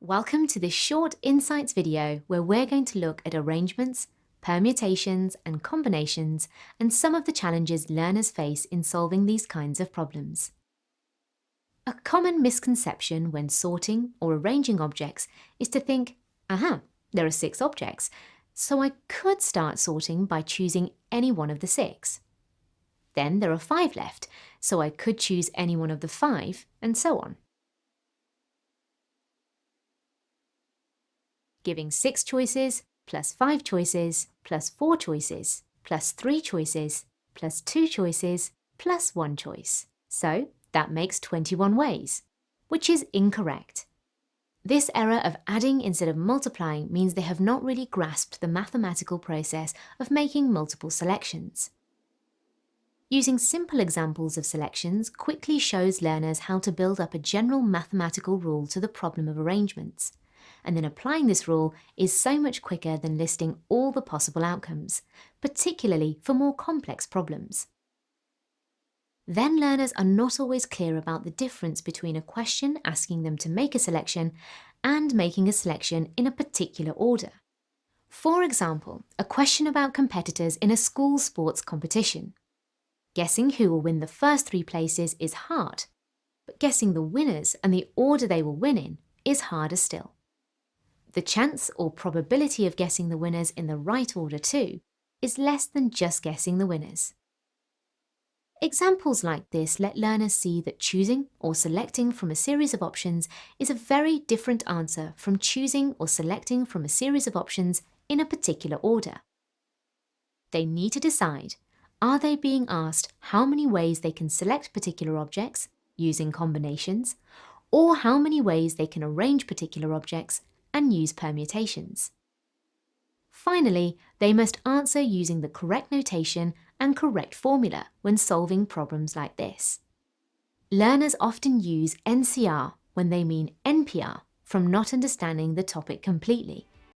Welcome to this short insights video where we're going to look at arrangements, permutations and combinations and some of the challenges learners face in solving these kinds of problems. A common misconception when sorting or arranging objects is to think, there are 6 objects, so I could start sorting by choosing any one of the 6. Then there are 5 left, so I could choose any one of the 5, and so on. Giving 6 choices, plus 5 choices, plus 4 choices, plus 3 choices, plus 2 choices, plus 1 choice. So that makes 21 ways, which is incorrect. This error of adding instead of multiplying means they have not really grasped the mathematical process of making multiple selections. Using simple examples of selections quickly shows learners how to build up a general mathematical rule to the problem of arrangements. And then applying this rule is so much quicker than listing all the possible outcomes, particularly for more complex problems. Then learners are not always clear about the difference between a question asking them to make a selection and making a selection in a particular order. For example, a question about competitors in a school sports competition. Guessing who will win the first 3 places is hard, but guessing the winners and the order they will win in is harder still. The chance or probability of guessing the winners in the right order too is less than just guessing the winners. Examples like this let learners see that choosing or selecting from a series of options is a very different answer from choosing or selecting from a series of options in a particular order. They need to decide, are they being asked how many ways they can select particular objects using combinations, or how many ways they can arrange particular objects and use permutations. Finally, they must answer using the correct notation and correct formula when solving problems like this. Learners often use NCR when they mean NPR from not understanding the topic completely,